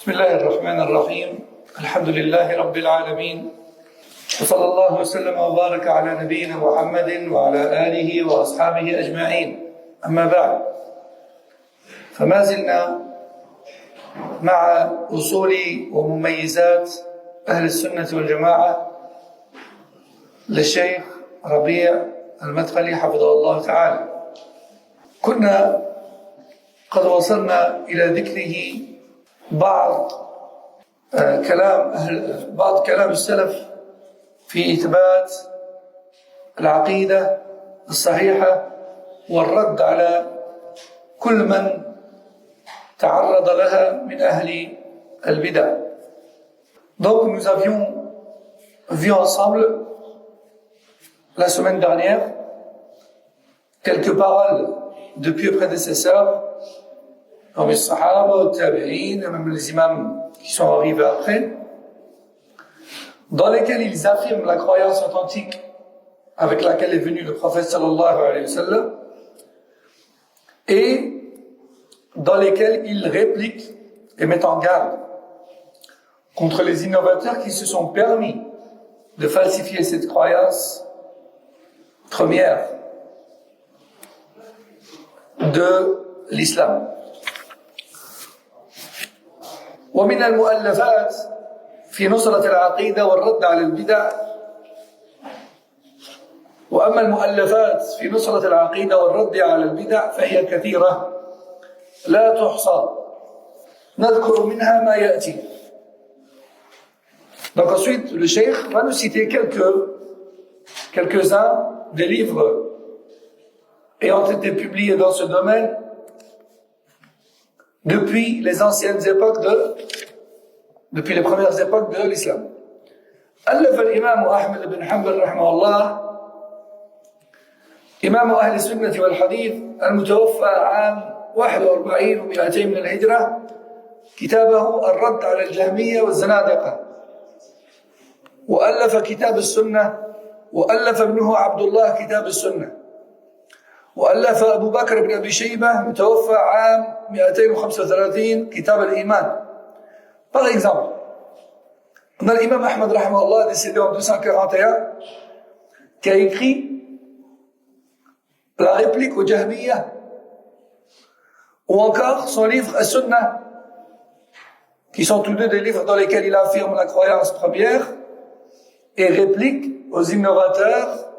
بسم الله الرحمن الرحيم. الحمد لله رب العالمين، وصلى الله وسلم وبارك على نبينا محمد وعلى آله وأصحابه أجمعين. أما بعد، فما زلنا مع أصول ومميزات أهل السنة والجماعة للشيخ ربيع المدخلي حفظه الله تعالى. كنا قد وصلنا إلى ذكره بعض كلام السلف في إثبات العقيدة الصحيحة والرد على كل من تعرض لها من أهل البدع. Donc nous avions vu ensemble la semaine dernière quelques paroles de pieux prédécesseurs comme les Sahaba, les Tabi'in, et même les imams qui sont arrivés après, dans lesquels ils affirment la croyance authentique avec laquelle est venu le prophète sallallahu alayhi wa sallam, et dans lesquels ils répliquent et mettent en garde contre les innovateurs qui se sont permis de falsifier cette croyance première de l'islam. ومن المؤلفات في نصرة العقيدة والرد على البدع. وأما المؤلفات في نصرة العقيدة والرد على البدع فهي كثيرة لا تحصى، نذكر منها ما يأتي. Donc ensuite, le cheikh va nous citer quelques-uns des livres ayant été publiés dans ce domaine depuis les anciennes époques depuis les premières époques de l'islam. ألف الإمام أحمد بن حنبل رحمه الله إمام أهل السنة والحديث المتوفى عام 41 و200 من الهجرة كتابه الرد على الجهمية والزنادقة، وألف كتاب السنة، وألف ابنه عبد الله كتاب السنة، وألف أبو بكر بن أبي شيبة متوفى عام 235 كتاب الإيمان. Par exemple, on a l'imam Ahmad rahimahullah décédé en 241 qui a écrit la réplique au Jahmiyyah, ou encore son livre As-Sunnah, qui sont tous deux des livres dans lesquels il affirme la croyance première et réplique aux innovateurs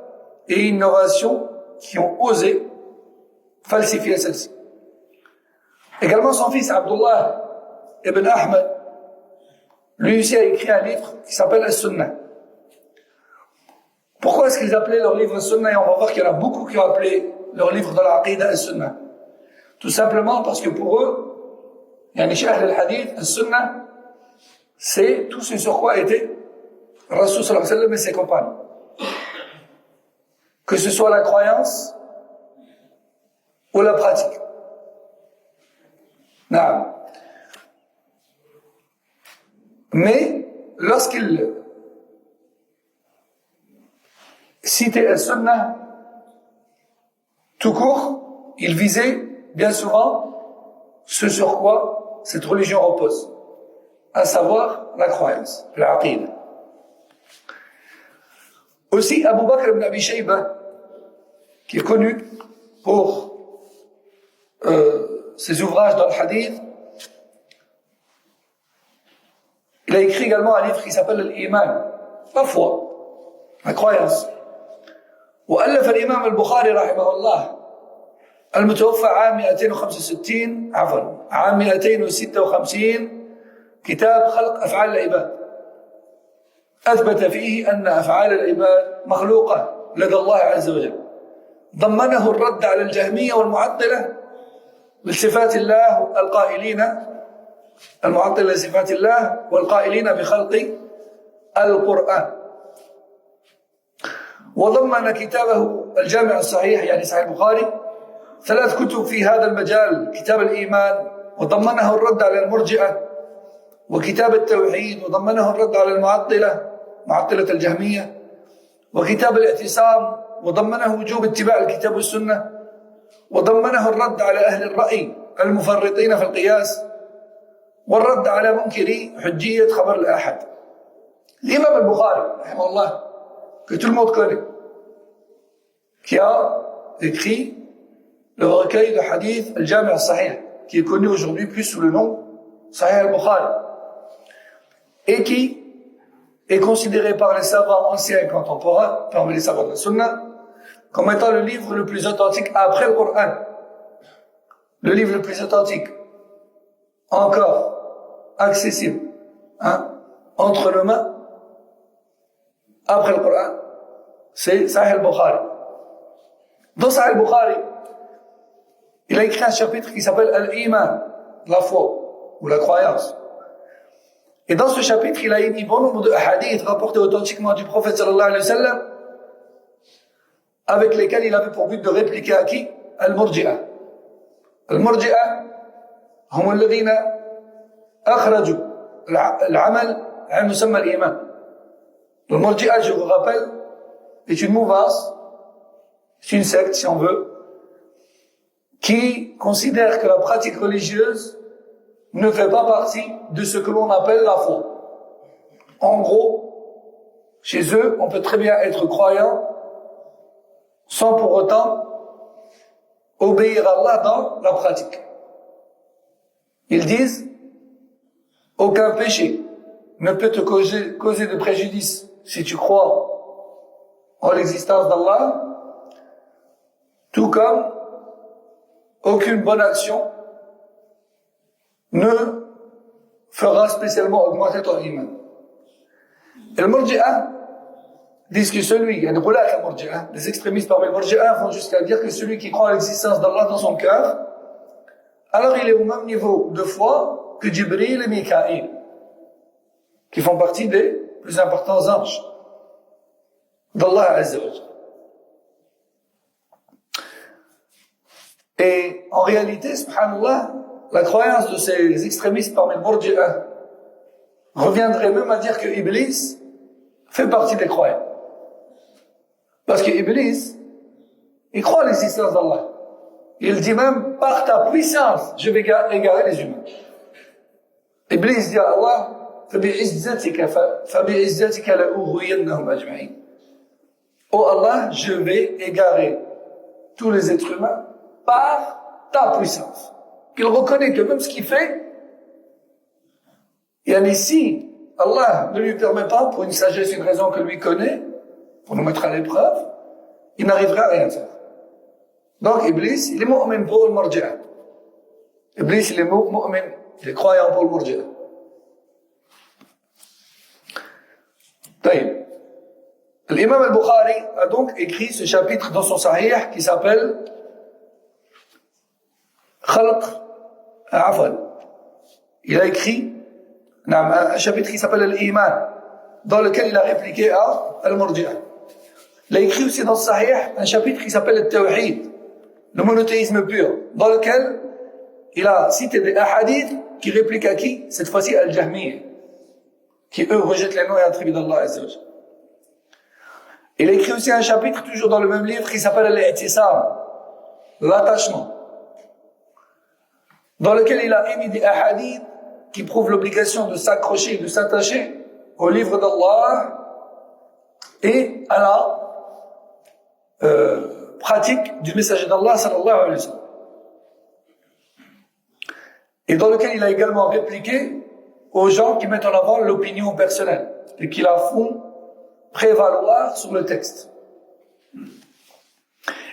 et innovations qui ont osé falsifier celle-ci. Également son fils Abdullah ibn Ahmad, lui aussi a écrit un livre qui s'appelle As-Sunnah. Pourquoi est-ce qu'ils appelaient leur livre As-Sunnah? Et on va voir qu'il y en a beaucoup qui ont appelé leur livre de l'Aqida As-Sunnah. Tout simplement parce que pour eux, yani chez Ahl al-Hadith, As-Sunnah, c'est tout ce sur quoi était Rasul sallallahu alayhi wa sallam et ses compagnons. Que ce soit la croyance ou la pratique. Non. Mais lorsqu'il citait As-Sunnah tout court, il visait bien souvent ce sur quoi cette religion repose, à savoir la croyance, l'aqida. Aussi Abu Bakr ibn Abi Shayba, qui est connu pour ses ouvrages dans le hadith, il a écrit également un livre qui s'appelle l'Iman, la foi, la croyance. وألف الإمام البخاري رحمه الله المتوفى عام 265 عام 256 كتاب خلق أفعال العباد، أثبت فيه أن أفعال العباد مخلوقة لدى الله عز وجل، ضمنه الرد على الجهمية والمعطلة لصفات الله القائلين المعطلة لصفات الله والقائلين بخلق القرآن. وضمن كتابه الجامع الصحيح يعني صحيح البخاري 3 كتب في هذا المجال، كتاب الإيمان وضمنه الرد على المرجئة، وكتاب التوحيد وضمنه الرد على معطلة الجهمية، وكتاب الاعتصام وضمنه وجوب اتباع الكتاب والسنة، وضمنه الرد على أهل الرأي المفرطين في القياس، والرد على منكري حجية خبر الآحاد. L'imam al-Bukhari, que tout le monde connaît, qui a écrit le recueil de hadith al-Jami' al-Sahih, qui est connu aujourd'hui plus sous le nom Sahih al-Bukhari, et qui est considéré par les savants anciens et contemporains, parmi les savants de la Sunna, comme étant le livre le plus authentique après le Coran. Le livre le plus authentique, encore accessible, entre nos mains, après le Coran, c'est Sahih al-Bukhari. Dans Sahih al-Bukhari, il a écrit un chapitre qui s'appelle Al-Iman, la foi, ou la croyance. Et dans ce chapitre, il a émis bon nombre de hadiths rapportés authentiquement du prophète sallallahu alayhi wa sallam, avec lesquels il avait pour but de répliquer à qui? Al-Murji'a. Al-Murji'a, هم الذين أخرجوا العمل عن مسمى الإيمان. Le Murji'a, je vous rappelle, est une mouvance, c'est une secte si on veut, qui considère que la pratique religieuse ne fait pas partie de ce que l'on appelle la foi. En gros, chez eux, on peut très bien être croyant sans pour autant obéir à Allah dans la pratique. Ils disent, aucun péché ne peut te causer de préjudice si tu crois en l'existence d'Allah, tout comme aucune bonne action ne fera spécialement augmenter ton iman. Et le Murji'a disent que celui, les extrémistes parmi les Murji'a vont jusqu'à dire que celui qui croit à l'existence d'Allah dans son cœur, alors il est au même niveau de foi que Jibril et Mikaïl, qui font partie des plus importants anges d'Allah Azza wa Jalla. Et en réalité, subhanallah, la croyance de ces extrémistes parmi les Murji'a reviendrait même à dire que Iblis fait partie des croyants. Parce que Iblis, il croit à l'existence d'Allah. Il dit même, par ta puissance, je vais égarer les humains. Iblis dit à Allah, oh Allah, je vais égarer tous les êtres humains par ta puissance. Il reconnaît que même ce qu'il fait, et ici, Allah ne lui permet pas, pour une sagesse, une raison que lui connaît, pour nous mettre à l'épreuve, il n'arrivera à rien faire. Donc Iblis, il est mu'min pour le Murji'a. Iblis, il est mu'min, il est croyant pour le Murji'a. L'imam al-Bukhari a donc écrit ce chapitre dans son Sahih qui s'appelle Il a écrit un chapitre qui s'appelle Al-Iman, dans lequel il a répliqué à Al-Murji'a. Il a écrit aussi dans ce Sahih un chapitre qui s'appelle Al-Tawhid, le monothéisme pur, dans lequel il a cité des hadiths qui répliquent à qui? Cette fois-ci Al-Jahmiyya, qui eux rejettent les noms et attributs d'Allah Azza wa Jalla. Il a écrit aussi un chapitre toujours dans le même livre qui s'appelle Al-I'tisam, l'attachement, dans lequel il a émis des hadiths qui prouvent l'obligation de s'accrocher, de s'attacher au livre d'Allah et à la pratique du messager d'Allah sallallahu alayhi wa sallam. Et dans lequel il a également répliqué aux gens qui mettent en avant l'opinion personnelle et qui la font prévaloir sur le texte.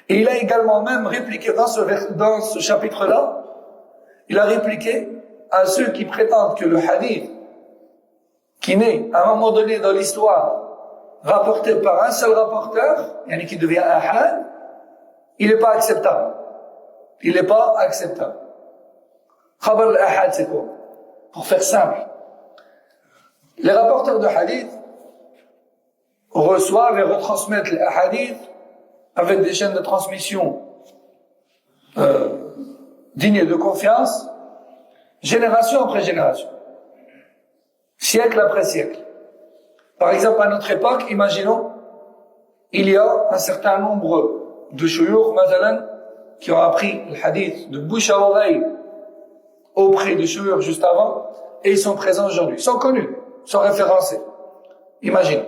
Et il a également même répliqué dans ce chapitre-là, il a répliqué à ceux qui prétendent que le hadith, qui naît à un moment donné dans l'histoire, rapporté par un seul rapporteur, yani qui devient ahad, il n'est pas acceptable. Il n'est pas acceptable. Khabar al-ahad, c'est quoi? Pour faire simple, les rapporteurs de hadith reçoivent et retransmettent les hadiths avec des chaînes de transmission dignes de confiance, génération après génération, siècle après siècle. Par exemple, à notre époque, imaginons, il y a un certain nombre de shuyukh, matalan, qui ont appris le hadith de bouche à oreille auprès de shuyukh juste avant, et ils sont présents aujourd'hui. Ils sont connus, ils sont référencés. Imagine.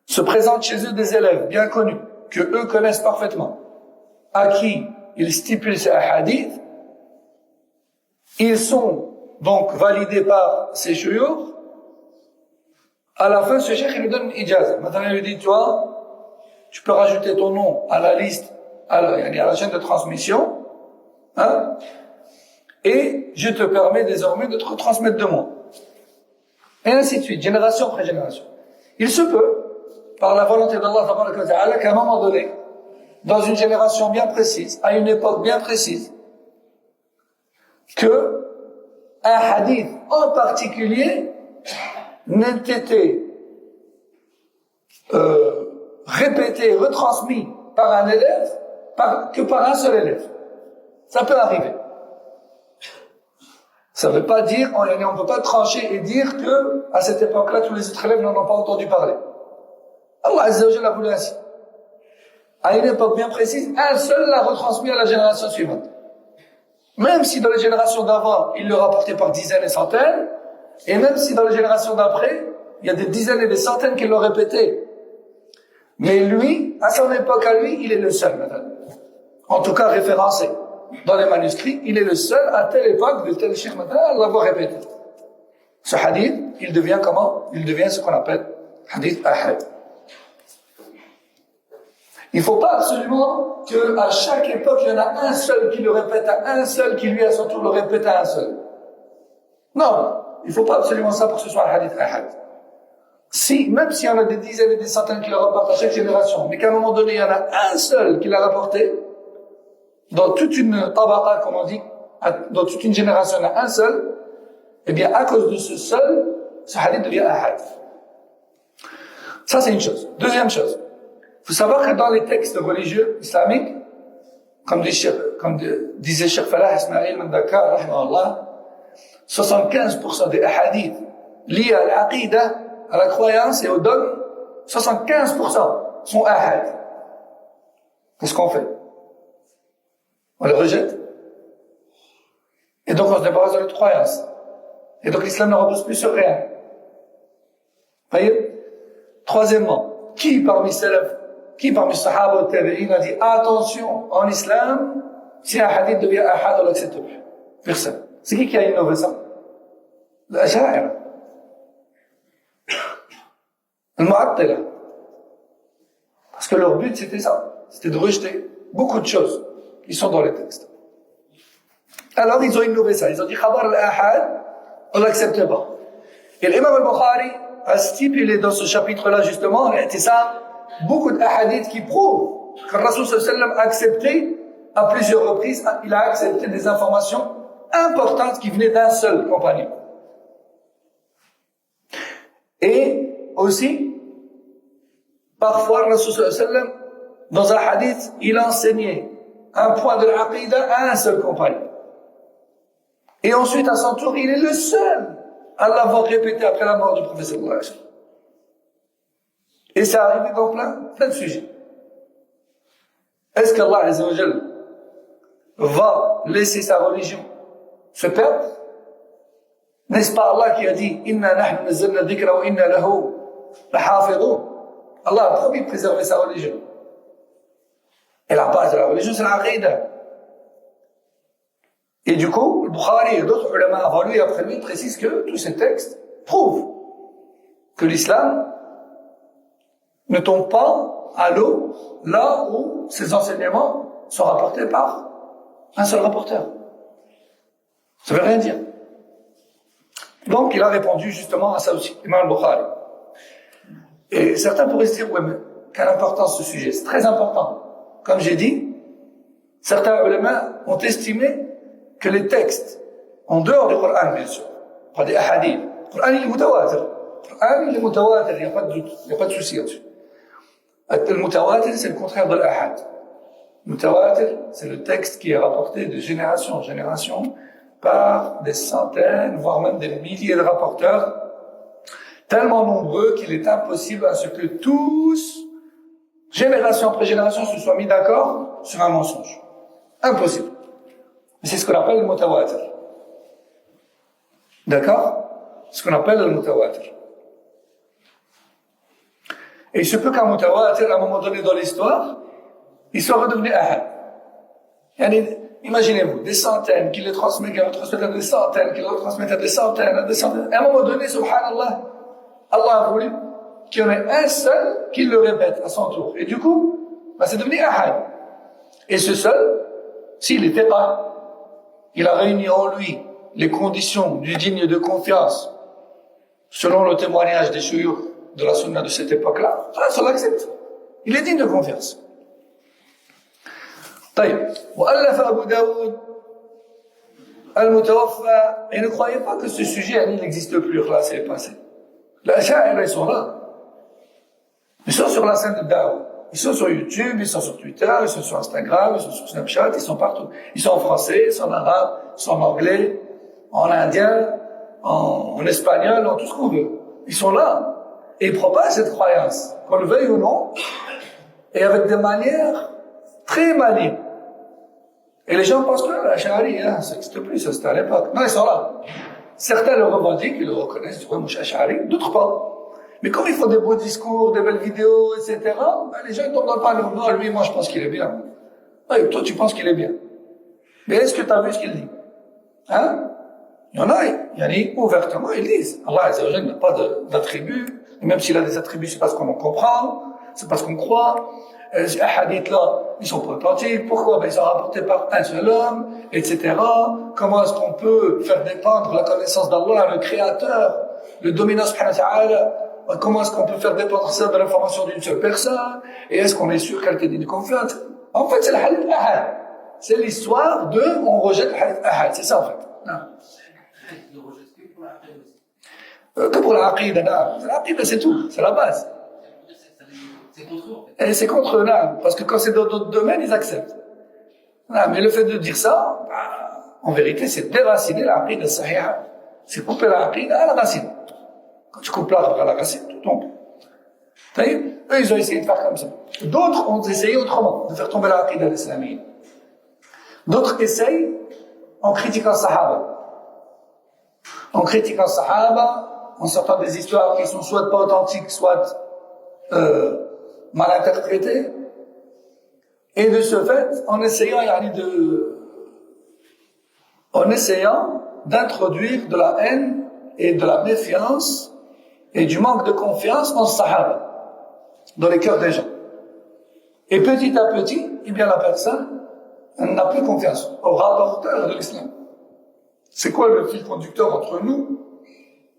Se présentent chez eux des élèves bien connus, que eux connaissent parfaitement, à qui ils stipulent ces hadiths. Ils sont donc validés par ces shuyukh. À la fin, ce cheikh, il lui donne une ijaza. Maintenant, il lui dit, toi, tu peux rajouter ton nom à la liste, à la chaîne de transmission, hein, et je te permets désormais de te retransmettre de moi. Et ainsi de suite, génération après génération. Il se peut, par la volonté d'Allah, qu'à un moment donné, dans une génération bien précise, à une époque bien précise, que un hadith en particulier n'ait été répété, retransmis par un élève que par un seul élève. Ça peut arriver. Ça ne veut pas dire, on ne peut pas trancher et dire que à cette époque-là, tous les autres élèves n'en ont pas entendu parler. Allah Azza wa Jalla a voulu ainsi. À une époque bien précise, un seul l'a retransmis à la génération suivante. Même si dans les générations d'avant, il le rapportait par dizaines et centaines, et même si dans les générations d'après, il y a des dizaines et des centaines qui l'ont répété. Mais lui, à son époque à lui, il est le seul maintenant. En tout cas référencé dans les manuscrits, il est le seul à telle époque de tel cheikh maintenant à l'avoir répété. Ce hadith, il devient comment? Il devient ce qu'on appelle hadith ahad. Il ne faut pas absolument qu'à chaque époque, il y en a un seul qui le répète à un seul, qui lui à son tour le répète à un seul. Non, il ne faut pas absolument ça pour que ce soit un hadith ahad. Si, même s'il y en a des dizaines et des centaines qui le rapportent à chaque génération, mais qu'à un moment donné, il y en a un seul qui l'a rapporté, dans toute une tabaqa, comme on dit, dans toute une génération, il y en a un seul, eh bien, à cause de ce seul, ce hadith devient ahad. Ça, c'est une chose. Deuxième chose. Il faut savoir que dans les textes religieux islamiques, comme disait Cheikh Falah Ismail Mandaka, rahmahullah, 75% des hadiths liés à l'aqidah, à la croyance et au dogme, 75% sont ahad. Qu'est-ce qu'on fait? On les rejette. Et donc on se débarrasse de notre croyance. Et donc l'islam ne repose plus sur rien. Voyez? Troisièmement, qui parmi les sahaba ou tabi'in a dit attention, en islam, si un hadith devient ahad, on l'accepte plus. Personne. C'est qui a innové ça? L'Asha'ira. Al-Mu'attila. Parce que leur but c'était ça. C'était de rejeter beaucoup de choses qui sont dans les textes. Alors ils ont innové ça. Ils ont dit khabar al-ahad, on l'accepte pas. Et l'imam al-Bukhari a stipulé dans ce chapitre-là justement, c'est ça, beaucoup d'ahadiths qui prouvent que le Rasul sallallahu alayhi wa sallam a accepté à plusieurs reprises, il a accepté des informations importantes qui venaient d'un seul compagnon. Et aussi, parfois le Rasul sallallahu alayhi wa sallam, dans un hadith, il enseignait un point de l'aqidah à un seul compagnon. Et ensuite, à son tour, il est le seul à l'avoir répété après la mort du prophète sallallahu alayhi wa sallam. Et ça arrive dans plein de sujets. Est-ce qu'Allah Azza wa Jalla va laisser sa religion se perdre? N'est-ce pas Allah qui a dit Inna nahnu nazzalna dhikra wa inna lahu lahafidun? Allah a promis de préserver sa religion. Et la base de la religion, c'est l'aqidah. Et du coup, le Bukhari et d'autres ulama avant lui et après lui précisent que tous ces textes prouvent que l'islam ne tombe pas à l'eau là où ces enseignements sont rapportés par un seul rapporteur. Ça ne veut rien dire. Donc, il a répondu justement à ça aussi, Imam al-Bukhari. Et certains pourraient se dire, ouais, mais quelle importance ce sujet? C'est très important. Comme j'ai dit, certains ulama ont estimé que les textes, en dehors du Coran, bien sûr, pas des hadiths, le Coran il est mutawatir. Le Coran il est mutawatir, il n'y a pas de doute, il n'y a pas de souci là-dessus. Le mutawatir, c'est le contraire de l'ahad. Le mutawatir, c'est le texte qui est rapporté de génération en génération par des centaines, voire même des milliers de rapporteurs, tellement nombreux qu'il est impossible à ce que tous, génération après génération, se soient mis d'accord sur un mensonge. Impossible. C'est ce qu'on appelle le mutawatir. D'accord? Ce qu'on appelle le mutawatir. Et il se peut qu'un mutawatir, à un moment donné dans l'histoire, il soit redevenu ahad. Imaginez-vous, des centaines qui le transmettent, qui le transmettent à des centaines, qui le transmettent à des centaines, à des centaines. À un moment donné, subhanallah, Allah a voulu qu'il y en ait un seul qui le répète à son tour. Et du coup, c'est devenu ahad. Et ce seul, s'il était pas, il a réuni en lui les conditions du digne de confiance, selon le témoignage des shuyukh de la sunna de cette époque-là, ça l'accepte. Il est digne de confiance. طيب وألف أبو داود المتوفى. Et ne croyez pas que ce sujet il n'existe plus, là c'est passé. Les Ash'ari ils sont là. Ils sont sur la scène de Daoud. Ils sont sur YouTube, ils sont sur Twitter, ils sont sur Instagram, ils sont sur Snapchat, ils sont partout. Ils sont en français, ils sont en arabe, ils sont en anglais, en indien, en espagnol, en tout ce qu'on veut. Ils sont là. Et ils propagent cette croyance, qu'on le veuille ou non, et avec des manières très malines. Et les gens pensent que l'Ash'ari, ça n'existe plus, ça c'était à l'époque. Non, ils sont là. Certains le revendiquent, ils le reconnaissent, ils disent, ouais, moi je suis Ash'ari, d'autres pas. Mais comme ils font des beaux discours, des belles vidéos, etc., les gens ils tombent dans le panneau. Non, lui, moi je pense qu'il est bien. Ouais, toi tu penses qu'il est bien. Mais est-ce que tu as vu ce qu'il dit? Hein? Il y en a, ouvertement, ils disent, Allah Azza wa Jalla n'a pas d'attributs, et même s'il a des attributs, c'est parce qu'on en comprend, c'est parce qu'on croit. Ces hadiths-là, ils sont pas authentiques. Pourquoi? Ils sont rapportés par un seul homme, etc. Comment est-ce qu'on peut faire dépendre la connaissance d'Allah, le Créateur, le dominant subhanahu wa ta'ala? Comment est-ce qu'on peut faire dépendre ça de l'information d'une seule personne? Et est-ce qu'on est sûr qu'elle est digne de confiance? En fait, c'est le hadith ahad. C'est l'histoire de, on rejette le hadith ahad. C'est ça, en fait. Non. Que pour l'aqida, non. L'aqida, c'est tout. C'est la base. C'est contre eux, en fait. Et c'est contre eux, là. Parce que quand c'est dans d'autres domaines, ils acceptent. Non, mais le fait de dire ça, en vérité, c'est déraciner l'aqida sahiha. C'est couper l'aqida à la racine. Quand tu coupes l'arbre à la racine, tout tombe. Eux, ils ont essayé de faire comme ça. D'autres ont essayé autrement, de faire tomber l'aqida islamique. D'autres essayent en critiquant Sahaba. En critiquant Sahaba, en sortant des histoires qui sont soit pas authentiques, soit mal interprétées. Et de ce fait, en essayant d'introduire de la haine et de la méfiance et du manque de confiance en Sahaba, dans les cœurs des gens. Et petit à petit, eh bien la personne n'a plus confiance au rapporteur de l'islam. C'est quoi le fil conducteur entre nous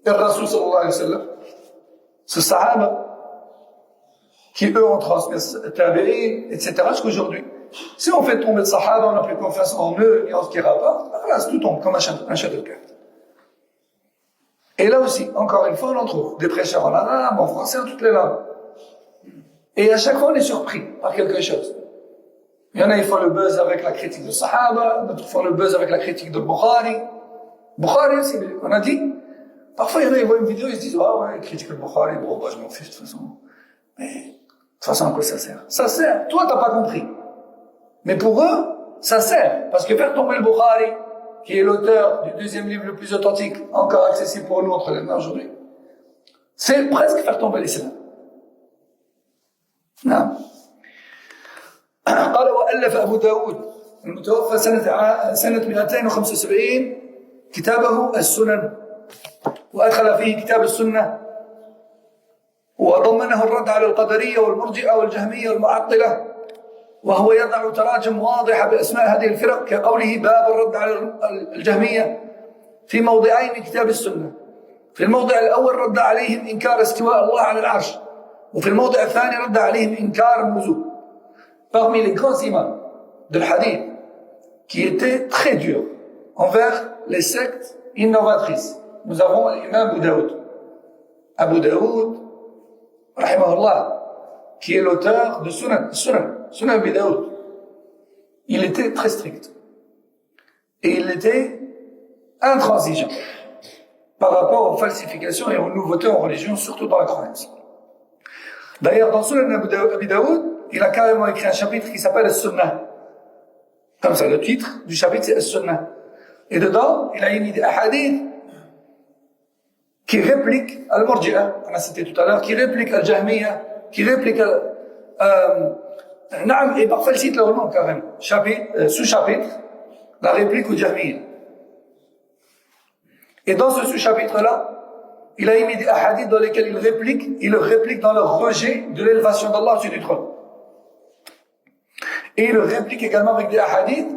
et le Rasul sallallahu alayhi wa sallam? Ce Sahaba qui eux ont transmis tabi'in, etc. jusqu'aujourd'hui. Si on fait tomber le Sahaba, on n'a plus confiance en eux ni en ce qu'ils rapportent, là, tout tombe comme un château de cartes. Et là aussi, encore une fois, on en trouve des prêcheurs en arabe, en français, en toutes les langues. Et à chaque fois, on est surpris par quelque chose. Il y en a, ils font le buzz avec la critique de Sahaba, d'autres font le buzz avec la critique de Bukhari. Bukhari aussi, on a dit. Parfois, il y en a, ils voient une vidéo, ils se disent, ah ouais, critique de Bukhari, bon, bah, je m'en fiche de toute façon. Mais, de toute façon, à quoi ça sert? Ça sert. Toi, t'as pas compris. Mais pour eux, ça sert. Parce que faire tomber le Bukhari, qui est l'auteur du deuxième livre le plus authentique, encore accessible pour nous entre les mains aujourd'hui, c'est presque faire tomber l'islam. Non. قال وألف أبو داود المتوفى سنة 275 كتابه السنن وأدخل فيه كتاب السنة وضمنه الرد على القدرية والمرجئة والجهمية والمعطلة وهو يضع تراجم واضحة بأسماء هذه الفرق كقوله باب الرد على الجهمية في موضعين من كتاب السنة. في الموضع الأول رد عليهم إنكار استواء الله على العرش وفي الموضع الثاني رد عليهم إنكار النزول. Parmi les grands imams de l'hadith qui étaient très durs envers les sectes innovatrices, nous avons l'imam Abu Daoud. Abu Daoud, rahimahullah, qui est l'auteur de Sunan Abu Daoud. Il était très strict. Et il était intransigeant par rapport aux falsifications et aux nouveautés en religion, surtout dans la croyance. D'ailleurs, dans Sunan Abu Daoud, il a carrément écrit un chapitre qui s'appelle As-Sunnah. Comme ça, le titre du chapitre, c'est As-Sunnah. Et dedans, il a émis des hadiths qui réplique Al-Murji'a, on a cité tout à l'heure, qui réplique Al-Jahmiya, qui réplique Naam, et parfois il cite leur nom carrément, sous-chapitre, la réplique au Jahmiya. Et dans ce sous-chapitre-là, il a émis des hadiths dans lesquels il le réplique dans leur rejet de l'élévation d'Allah au-dessus du trône. Et il le réplique également avec des hadiths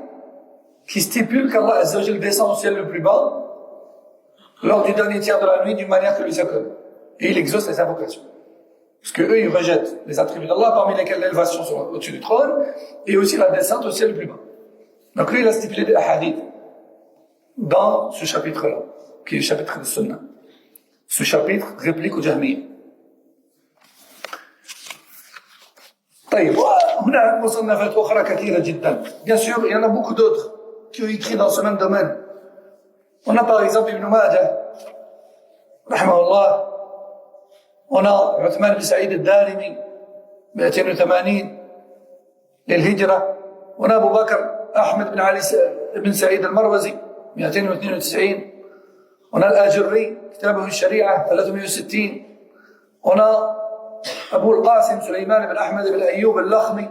qui stipulent qu'Allah Azza wa Jal descend au ciel le plus bas lors du dernier tiers de la nuit d'une manière que lui s'accorde. Et il exauce les invocations. Parce que eux, ils rejettent les attributs d'Allah, parmi lesquels l'élévation au-dessus du trône, et aussi la descente au ciel le plus bas. Donc lui, il a stipulé des hadiths dans ce chapitre-là, qui est le chapitre de Sunnah. Ce chapitre réplique au Jahmiya. طيب هنا مصنفات أخرى كثيرة جدا. Bien sûr, il y en a beaucoup d'autres qui ont écrit dans ce même domaine. On a par exemple Ibn Majah, rahimahullah. On a Uthman bin Saïd al-Darimi, 280 للهجرة. On a Abu Bakr Ahmed bin Ali bin Saïd al-Marwazi, 292. On a Al-Ajurri, كتابه الشريعة, 360. On a أبو القاسم سليمان بن أحمد بن أيوب اللخمي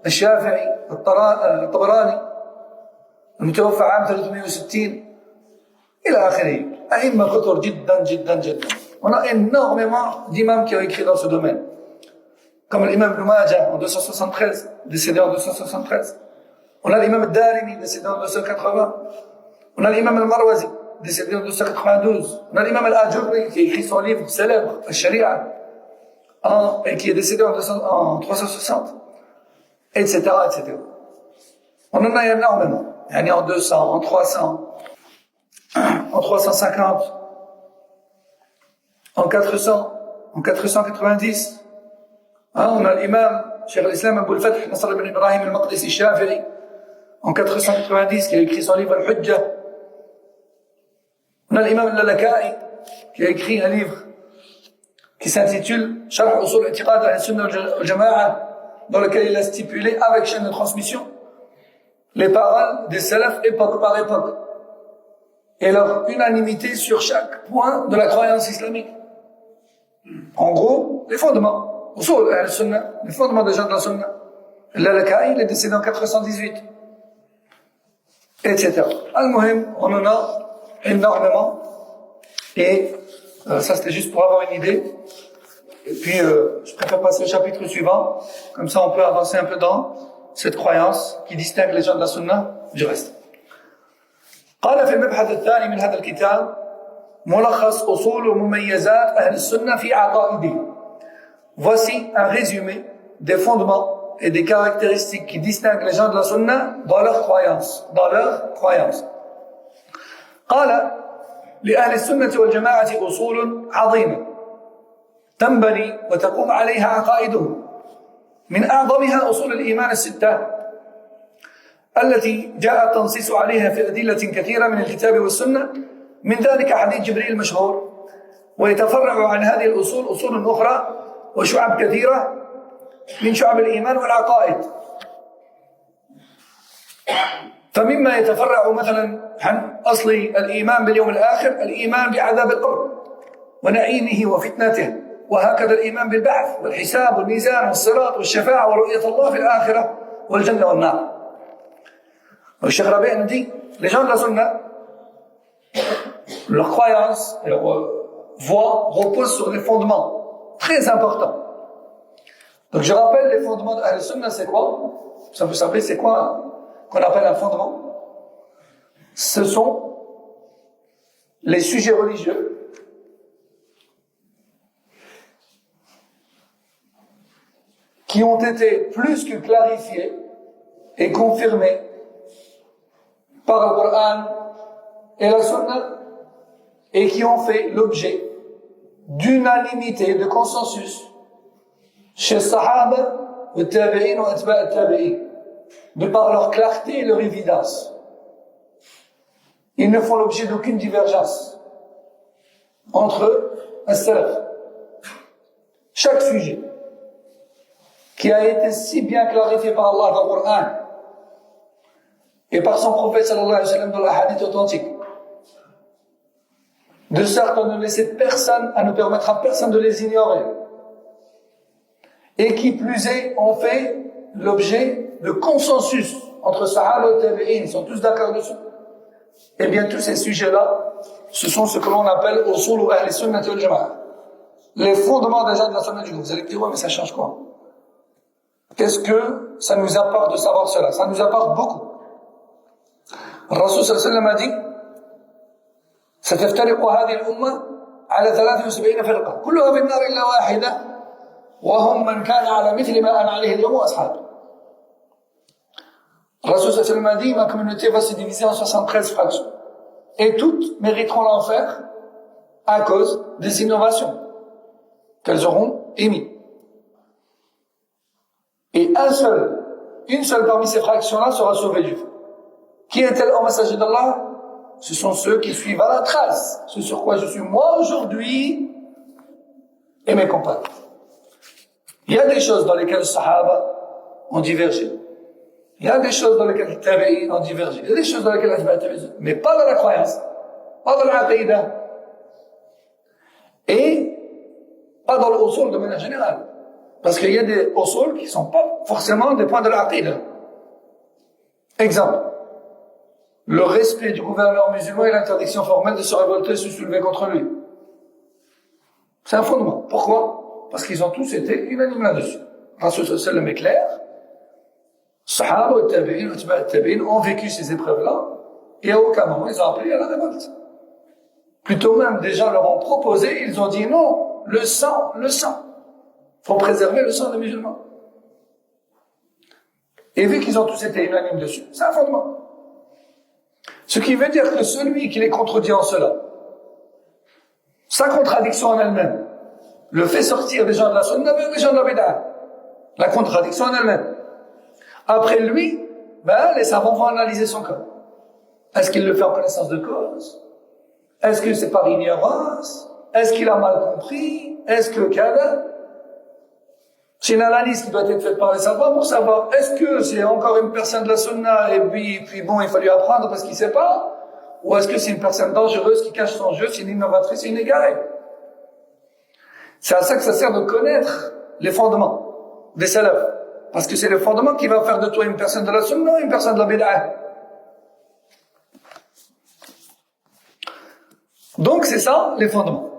الشافعي الطبراني المتوفى عام 360 إلى آخره. أئمة كثر جدا جدا جدا. On a énormément d'imams qui ont écrit dans ce domaine, comme l'imam Ibn Majah en 273, décédé en 273. On a l'imam al-Darimi, décédé en 280. On a l'imam al-Marwazi, décédé en 292. On a l'imam al-Ajurri qui a écrit son livre célèbre, Al-Sharia, et qui est décédé en 360, etc., etc. On en a énormément. Il y en a en 200, en 300, en 350, en 400, en 490. On a l'imam Cheikh al-Islam Abu al-Fath Nasr ibn Ibrahim al-Maqdisi al-Shafi'i, en 490, qui a écrit son livre Al-Hujjah. On a l'imam al-Lalaka'i, qui a écrit un livre qui s'intitule Sharh Usul I'tiqad al-Sunnah wal-Jama'a, dans lequel il a stipulé avec chaîne de transmission les paroles des salafs époque par époque et leur unanimité sur chaque point de la croyance islamique. En gros, les fondements, Usul al-Sunnah, les fondements des gens de la Sunnah. Al-Lalaka'i, il est décédé en 418, etc. Al-Muhim, on en a énormément, et ça c'était juste pour avoir une idée. Et puis je préfère passer au chapitre suivant, comme ça on peut avancer un peu dans cette croyance qui distingue les gens de la Sunna du reste. قال في المبحث الثاني من هذا الكتاب ملخص أصول ومميزات أهل السنة في عقائدهم. Voici un résumé des fondements et des caractéristiques qui distinguent les gens de la Sunna dans leur croyance. قال لأهل السنة والجماعة أصول عظيمة تنبني وتقوم عليها عقائدهم، من أعظمها أصول الإيمان الستة التي جاء التنصيص عليها في أدلة كثيرة من الكتاب والسنة، من ذلك حديث جبريل المشهور. ويتفرع عن هذه الأصول أصول أخرى وشعب كثيرة من شعب الإيمان والعقائد. فمما يتفرع مثلا عن أصل الإيمان باليوم الآخر الإيمان بعذاب القبر ونعيمه وفتنته، وهكذا الإيمان بالبعث والحساب والميزان والصراط والشفاعة ورؤية الله في الآخرة والجنة والنار. الشيخ ربيع nous dit, les gens de la Sunna, leur croyance et leur voie reposent sur des fondements très importants. Donc je rappelle les fondements de la Sunna, c'est quoi? Ça vous savez c'est quoi qu'on appelle un fondement? Ce sont les sujets religieux qui ont été plus que clarifiés et confirmés par le Coran et la Sunna, et qui ont fait l'objet d'unanimité, de consensus chez Sahaba, le Tabi'in ou Atba' al-Tabi'in, de par leur clarté et leur évidence. Ils ne font l'objet d'aucune divergence entre eux, as-salaf. Chaque sujet qui a été si bien clarifié par Allah dans le Coran et par son prophète sallallahu alayhi wa sallam dans la hadith authentique, de sorte à ne laisser personne, à ne permettre à personne de les ignorer. Et qui plus est, ont fait l'objet de consensus entre Sahaba et Tabi'in, ils sont tous d'accord dessus. Eh bien, tous ces sujets-là, ce sont ce que l'on appelle usul ou ahl sunnah wal jama'a. Les fondements déjà de la sunna du groupe. Vous allez me dire, ouais, mais ça change quoi? Qu'est-ce que ça nous apporte de savoir cela? Ça nous apporte beaucoup. Rasul sallallahu alayhi wa sallam a dit, ستفترق هذه الأمة على 73 فرقة كلها في النار إلا واحدة وهم من كان على مثل ما أنا عليه اليوم وأصحابي. Rasul sallallahu alayhi wa sallam a dit, ma communauté va se diviser en 73 fractions. Et toutes mériteront l'enfer à cause des innovations qu'elles auront émises. Et une seule parmi ces fractions-là sera sauvée du feu. Qui est-elle au messager d'Allah? Ce sont ceux qui suivent à la trace, ce sur quoi je suis moi aujourd'hui et mes compagnons. Il y a des choses dans lesquelles les Sahaba ont divergé. Il y a des choses dans lesquelles les Tabi'in ont divergé. Il y a des choses dans lesquelles les Tabi'in, mais pas dans la croyance, pas dans l'aqida. Et pas dans l'usul de manière générale. Parce qu'il y a des usul qui ne sont pas forcément des points de l'aqida. Exemple. Le respect du gouverneur musulman et l'interdiction formelle de se révolter et se soulever contre lui. C'est un fondement. Pourquoi? Parce qu'ils ont tous été unanimes là-dessus. Rasul sallallahu alayhi wa sallam est clair. Sahaba et Tabi'in ont vécu ces épreuves-là et à aucun moment ils ont appelé à la révolte. Plutôt même, des gens leur ont proposé, ils ont dit non, le sang. Faut préserver le sang des musulmans. Et vu qu'ils ont tous été unanimes dessus, c'est un fondement. Ce qui veut dire que celui qui les contredit en cela, sa contradiction en elle-même, le fait sortir des gens de la sunna vers des gens de la bid'a. La contradiction en elle-même. Après lui, les savants vont analyser son cas. Est-ce qu'il le fait en connaissance de cause? Est-ce que c'est par ignorance? Est-ce qu'il a mal compris? Est-ce que kada? C'est une analyse qui doit être faite par les savants pour savoir est-ce que c'est encore une personne de la sunna et puis bon, il faut lui apprendre parce qu'il ne sait pas, ou est-ce que c'est une personne dangereuse qui cache son jeu, c'est une innovatrice, c'est une égarée. C'est à ça que ça sert de connaître les fondements des salafs. Parce que c'est le fondement qui va faire de toi une personne de la sunna, une personne de la bid'a. Donc c'est ça, les fondements.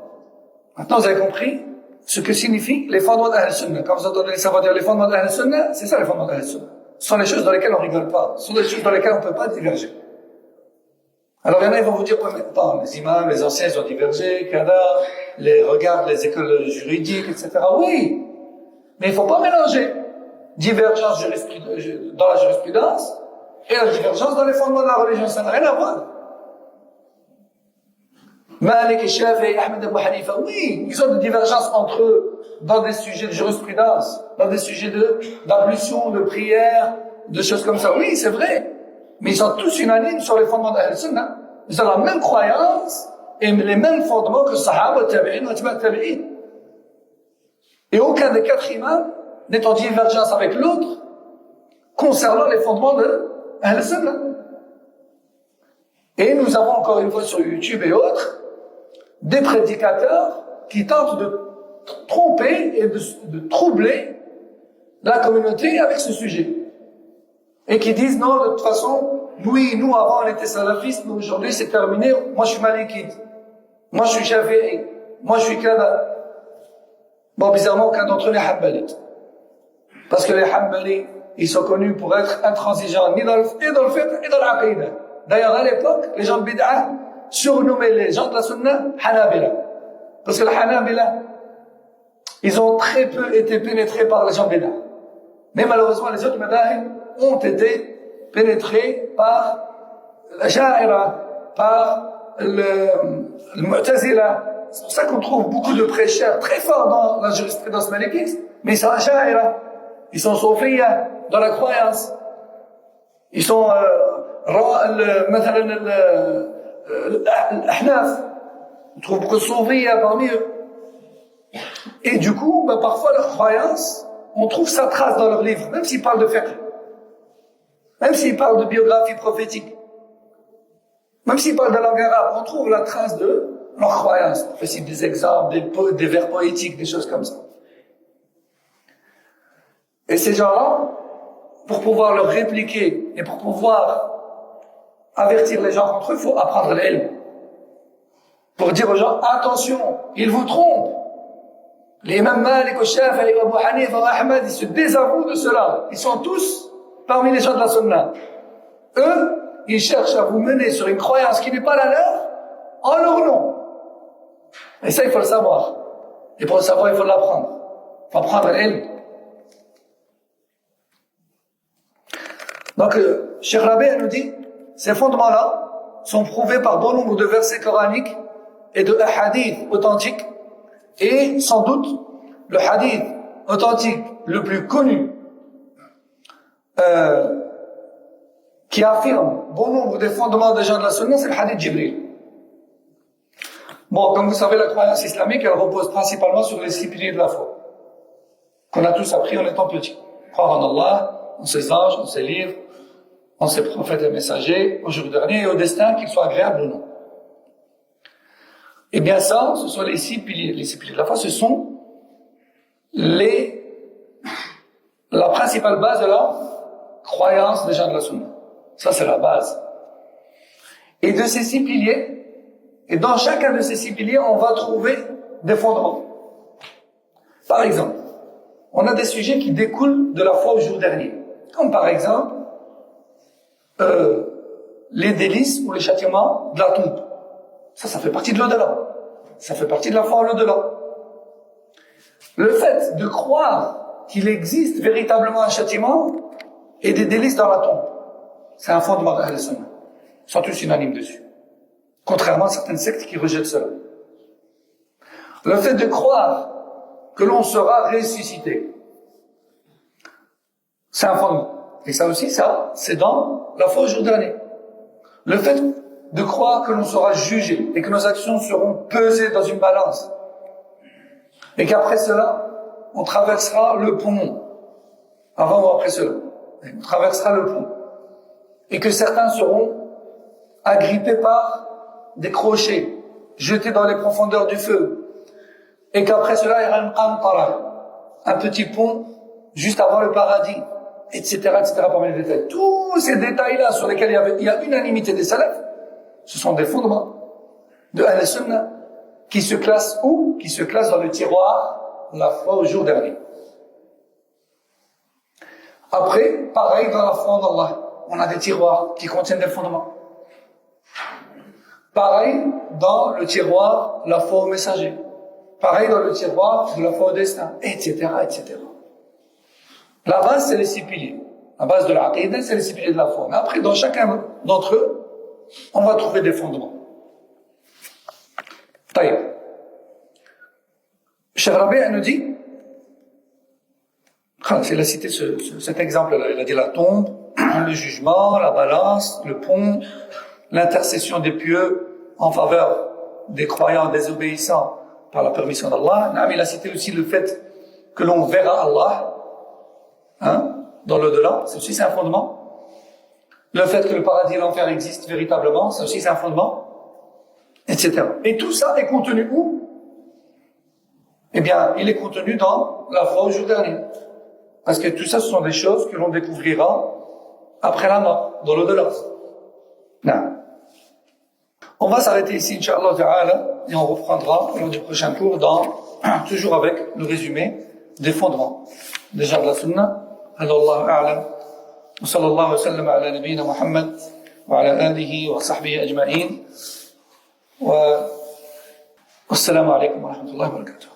Maintenant vous avez compris ce que signifient les fondements d'Ahl Sunnah. Quand vous entendez savoir dire les fondements d'Ahl Sunnah, c'est ça les fondements d'Ahl Sunnah. Ce sont les choses dans lesquelles on rigole pas. Ce sont les choses dans lesquelles on ne peut pas diverger. Alors il y en a, ils vont vous dire, ouais, mais attends, les imams, les anciens, ils ont divergé, les regards, les écoles juridiques, etc. Oui, mais il ne faut pas mélanger divergence dans la jurisprudence et la divergence dans les fondements de la religion. Ça n'a rien à voir. Malik, Shafi'i, Ahmed, Abu Hanifa, oui, ils ont des divergences entre eux dans des sujets de jurisprudence, dans des sujets d'ablution, de prière, de choses comme ça. Oui, c'est vrai. Mais ils sont tous unanimes sur les fondements d'Ahl Sunnah. Ils ont la même croyance et les mêmes fondements que Sahaba, Tabi'in, Tabi'in. Et aucun des quatre imams n'est en divergence avec l'autre concernant les fondements de Ahl Sunnah. Et nous avons encore une fois sur YouTube et autres des prédicateurs qui tentent de tromper et de troubler la communauté avec ce sujet. Et qui disent non, de toute façon, oui, nous avant on était salafistes, mais aujourd'hui c'est terminé, moi je suis malikite, moi je suis shafi'i, moi je suis kada. Bon, bizarrement, aucun d'entre eux n'est hanbalites. Parce que les hanbalis, ils sont connus pour être intransigeants, ni dans le fiqh, et dans l'aqida. D'ailleurs, à l'époque, les gens de bid'a surnommaient les gens de la sunna Hanabila. Parce que les Hanabila, ils ont très peu été pénétrés par les gens de bid'a. Mais malheureusement, les autres madhahib ont été pénétrés par la Sha'ira, par le Mu'tazila. C'est pour ça qu'on trouve beaucoup de prêcheurs très forts dans la jurisprudence malikite, mais ils sont la Sha'ira, ils sont Soufiyya dans la croyance, ils sont مثلا الأحناف, on trouve beaucoup de Soufiyya parmi eux. Et du coup, parfois leur croyance, on trouve sa trace dans leurs livres, même s'ils parlent de fiqh, même s'ils parlent de biographie prophétique, même s'ils parlent de langue arabe, on trouve la trace de leur croyance. On fait ici des exemples, des vers poétiques, des choses comme ça. Et ces gens-là, pour pouvoir leur répliquer et pour pouvoir avertir les gens contre eux, il faut apprendre l'ilm. Pour dire aux gens, attention, ils vous trompent. Les imams Malik, Shafi'i, Abu Hanifa, Ahmad, ils se désavouent de cela. Ils sont tous parmi les gens de la sunna. Eux, ils cherchent à vous mener sur une croyance qui n'est pas la leur, en leur nom. Et ça, il faut le savoir. Et pour le savoir, il faut l'apprendre. Il faut apprendre l'ilm. Donc, Cheikh Rabi' nous dit, ces fondements-là sont prouvés par bon nombre de versets coraniques et de hadiths authentiques. Et sans doute, le hadith authentique le plus connu, qui affirme bon nombre des fondements des gens de la sunna, c'est le hadith Jibril. Bon, comme vous savez, la croyance islamique, elle repose principalement sur les 6 piliers de la foi, qu'on a tous appris en étant petits. Croire en Allah, en ses anges, en ses livres, en ses prophètes et messagers, au jour dernier et au destin, qu'ils soient agréables ou non. Eh bien ça, ce sont les 6 piliers. Les 6 piliers de la foi, ce sont la principale base de la croyance des gens de la sunna. Ça, c'est la base. Et de ces 6 piliers, et dans chacun de ces 6 piliers, on va trouver des fondements. Par exemple, on a des sujets qui découlent de la foi au jour dernier. Comme par exemple, les délices ou les châtiments de la tombe. Ça fait partie de l'au-delà. Ça fait partie de la foi en l'au-delà. Le fait de croire qu'il existe véritablement un châtiment et des délices dans la tombe, c'est un fondement d'Ahl Sunnah. Ils sont tous unanimes dessus. Contrairement à certaines sectes qui rejettent cela. Le fait de croire que l'on sera ressuscité, c'est un fondement. Et ça aussi, c'est dans la foi au jour dernier. Le fait de croire que l'on sera jugé et que nos actions seront pesées dans une balance et qu'après cela, on traversera le pont, avant ou après cela, on traversera le pont et que certains seront agrippés par des crochets, jetés dans les profondeurs du feu et qu'après cela, il y aura un petit pont juste avant le paradis, etc., parmi les détails. Tous ces détails-là sur lesquels il y a unanimité des salafs, ce sont des fondements de Ahl Sunnah qui se classent où? Qui se classent dans le tiroir la foi au jour dernier. Après, pareil dans la foi en Allah, on a des tiroirs qui contiennent des fondements. Pareil dans le tiroir la foi au messager. Pareil dans le tiroir de la foi au destin, etc., etc. La base, c'est les 6 piliers. La base de l'aqidah, c'est les 6 piliers de la foi. Mais après, dans chacun d'entre eux, on va trouver des fondements. Taïb. Cheikh Rabi' nous dit, il a cité cet exemple-là, il a dit la tombe, le jugement, la balance, le pont, l'intercession des pieux en faveur des croyants désobéissants par la permission d'Allah. Il a cité aussi le fait que l'on verra Allah, dans l'au-delà, c'est aussi un fondement. Le fait que le paradis et l'enfer existent véritablement, ça aussi c'est un fondement, etc. Et tout ça est contenu où? Eh bien, il est contenu dans la foi au jour dernier. Parce que tout ça, ce sont des choses que l'on découvrira après la mort, dans l'au-delà. Non. On va s'arrêter ici, Inch'Allah Ta'ala, et on reprendra lors du prochain cours toujours avec le résumé des fondements des gens de la Sunna. Allah A'lam. وصلى الله وسلم على نبينا محمد وعلى آله وصحبه أجمعين والسلام عليكم ورحمة الله وبركاته.